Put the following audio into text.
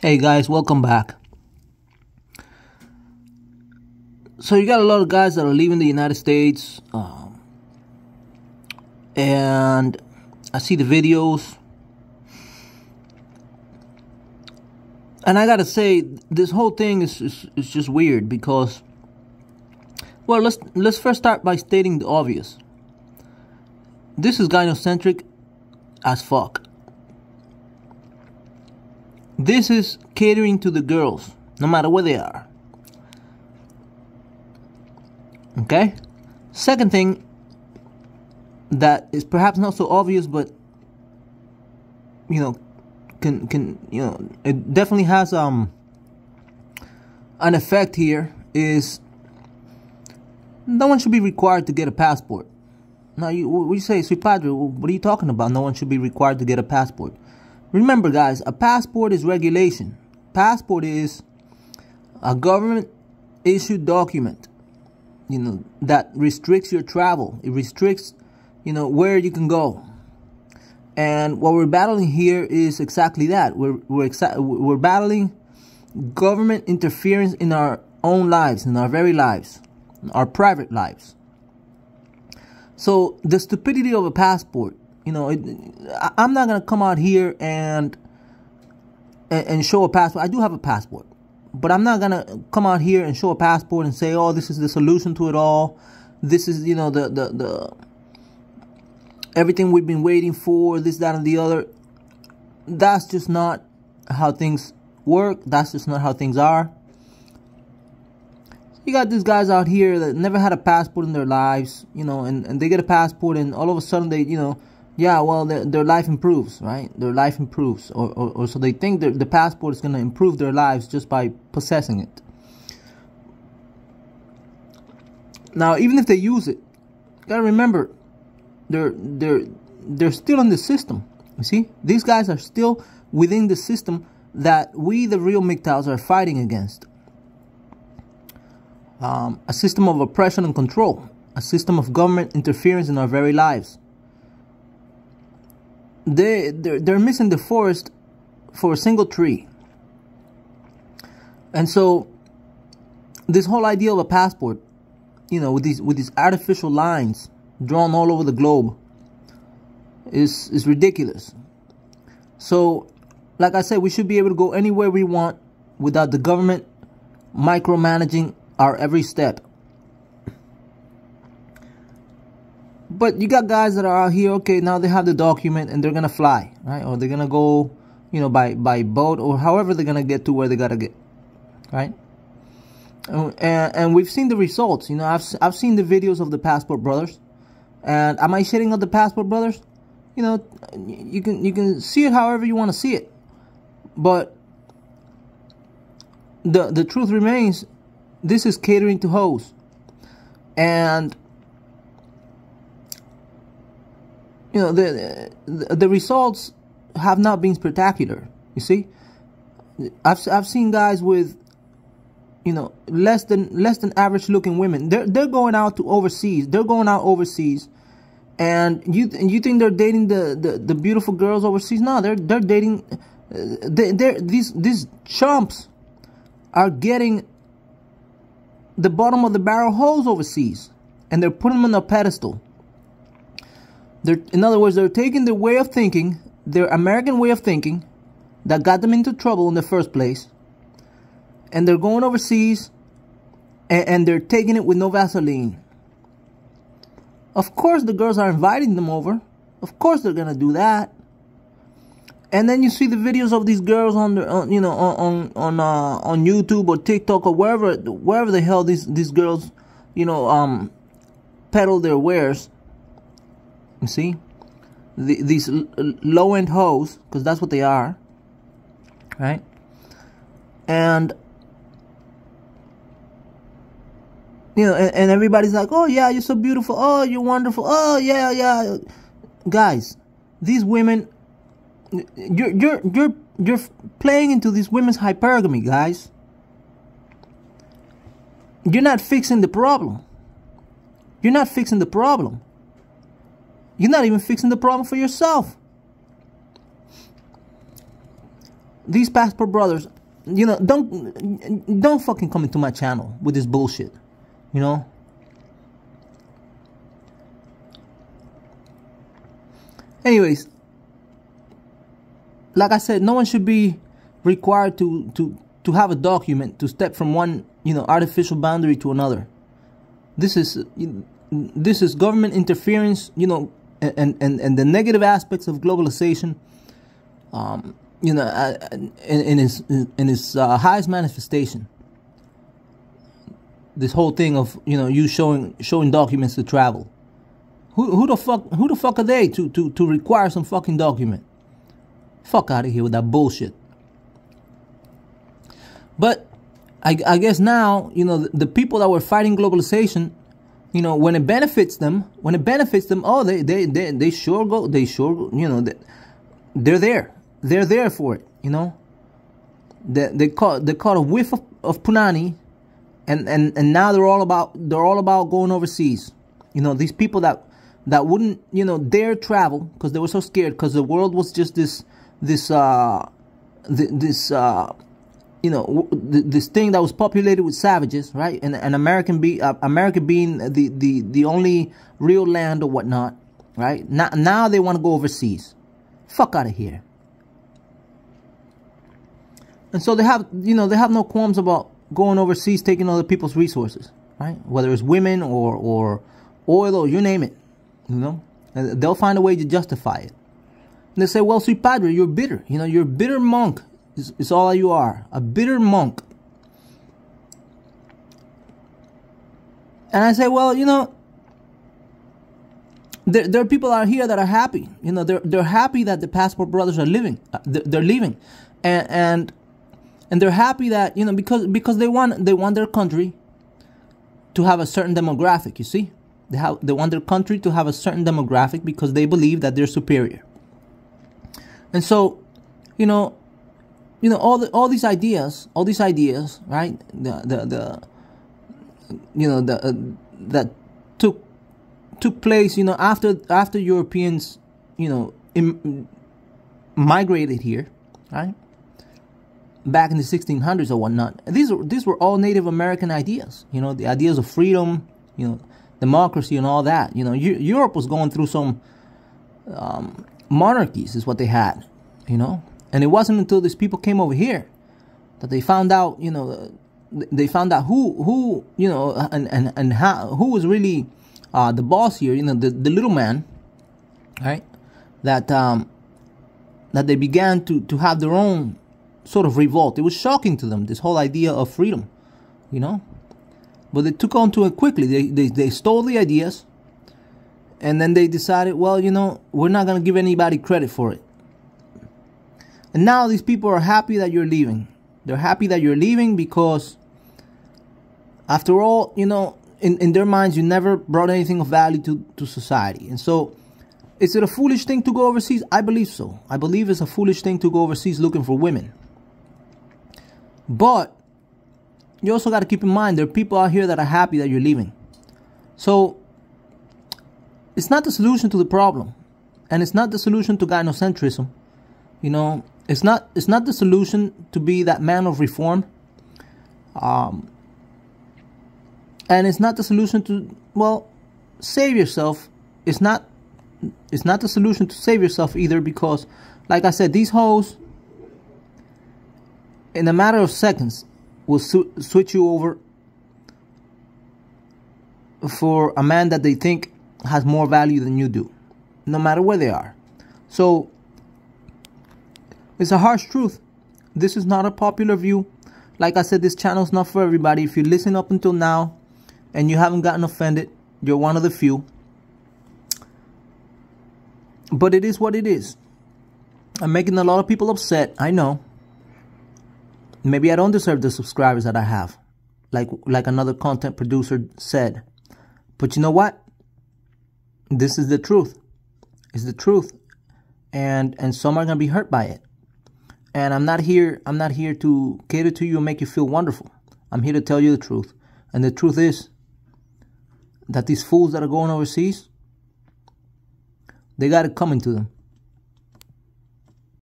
Hey guys, welcome back. So you got a lot of guys that are leaving the United States, and I see the videos, and I gotta say this whole thing is just weird because, well, let's first start by stating the obvious. This is gynocentric as fuck. This is catering to the girls, no matter where they are. Okay? Second thing that is perhaps not so obvious, but it definitely has an effect here is no one should be required to get a passport. Now you say, "Sui Padre, what are you talking about? No one should be required to get a passport." Remember, guys, a passport is regulation. Passport is a government-issued document, that restricts your travel. It restricts, where you can go. And what we're battling here is exactly that. We're battling government interference in our own lives, in our very lives, our private lives. So the stupidity of a passport. I'm not gonna come out here and show a passport. I do have a passport, but I'm not gonna come out here and show a passport and say, "Oh, this is the solution to it all. This is the everything we've been waiting for. This, that, and the other." That's just not how things work. That's just not how things are. You got these guys out here that never had a passport in their lives, and they get a passport, and all of a sudden they, yeah, well, their life improves, right? Their life improves. Or so they think the passport is going to improve their lives just by possessing it. Now, even if they use it, you got to remember, they're still in the system. You see? These guys are still within the system that we, the real MGTOWs, are fighting against. A system of oppression and control. A system of government interference in our very lives. They're missing the forest for a single tree. And so this whole idea of a passport, with these artificial lines drawn all over the globe is ridiculous. So, like I said, we should be able to go anywhere we want without the government micromanaging our every step. But you got guys that are out here, okay, now they have the document and they're going to fly, right? Or they're going to go, by boat or however they're going to get to where they got to get, right? And we've seen the results. I've seen the videos of the Passport Brothers. And am I shitting on the Passport Brothers? You can see it however you want to see it. But the truth remains, this is catering to hoes. And the results have not been spectacular. You see, I've seen guys with less than average looking women. They're going out to overseas. They're going out overseas, and you think they're dating the beautiful girls overseas? No, they're dating. These chumps are getting the bottom of the barrel hoes overseas, and they're putting them on a pedestal. In other words, they're taking their way of thinking, their American way of thinking, that got them into trouble in the first place, and they're going overseas, and they're taking it with no Vaseline. Of course, the girls are inviting them over. Of course, they're gonna do that. And then you see the videos of these girls on YouTube or TikTok or wherever the hell these girls, peddle their wares. You see, these low-end hoes, because that's what they are, right? And and everybody's like, "Oh yeah, you're so beautiful. Oh, you're wonderful. Oh yeah." Guys, these women, you're playing into these women's hypergamy, guys. You're not fixing the problem. You're not fixing the problem. You're not even fixing the problem for yourself. these passport brothers, you know, don't fucking come into my channel with this bullshit, you know. Anyways, like I said, no one should be required to have a document to step from one, you know, artificial boundary to another. This is government interference, you know, and the negative aspects of globalization, you know, in its highest manifestation. This whole thing of, you know, you showing documents to travel. Who the fuck are they to require some fucking document? Fuck out of here with that bullshit. But I guess now, you know, the people that were fighting globalization, you know, when it benefits them, oh, they sure go, you know, they're there for it, you know. They caught a whiff of punani, and now they're all about going overseas. You know, these people that wouldn't, you know, dare travel because they were so scared, because the world was just this you know, this thing that was populated with savages, right? And America being the only real land or whatnot, right? Now they want to go overseas. Fuck out of here. And so they have no qualms about going overseas, taking other people's resources, right? Whether it's women or oil or you name it, you know, and they'll find a way to justify it. And they say, well, sweet padre, you're bitter. You know, you're a bitter monk. It's all you are, a bitter monk. And I say, well, you know, there are people out here that are happy. You know, they're happy that the passport brothers are leaving. They're leaving, and they're happy that, you know, because they want their country to have a certain demographic. You see, they want their country to have a certain demographic because they believe that they're superior. And so, you know, all these ideas, right? That took place, you know, after Europeans, you know, migrated here, right? Back in the 1600s or whatnot. These were all Native American ideas, you know, the ideas of freedom, you know, democracy and all that. You know, Europe was going through some monarchies, is what they had, you know. And it wasn't until these people came over here that they found out, you know, who you know, and who was really the boss here, you know, the little man, right? That they began to have their own sort of revolt. It was shocking to them, this whole idea of freedom, you know. But they took on to it quickly. They stole the ideas, and then they decided, well, you know, we're not going to give anybody credit for it. And now these people are happy that you're leaving. They're happy that you're leaving because, after all, you know, in their minds, you never brought anything of value to society. And so, is it a foolish thing to go overseas? I believe so. I believe it's a foolish thing to go overseas looking for women. But you also got to keep in mind, there are people out here that are happy that you're leaving. So, it's not the solution to the problem. And it's not the solution to gynocentrism. You know, it's not the solution to be that man of reform. And it's not the solution to, well, save yourself. It's not the solution to save yourself either, because, like I said, these hoes, in a matter of seconds, will switch you over for a man that they think has more value than you do, no matter where they are. So, it's a harsh truth. This is not a popular view. Like I said, this channel is not for everybody. If you listen up until now and you haven't gotten offended, you're one of the few. But it is what it is. I'm making a lot of people upset, I know. Maybe I don't deserve the subscribers that I have, like another content producer said. But you know what? This is the truth. It's the truth. And some are going to be hurt by it. And I'm not here to cater to you and make you feel wonderful. I'm here to tell you the truth. And the truth is that these fools that are going overseas, they got it coming to them.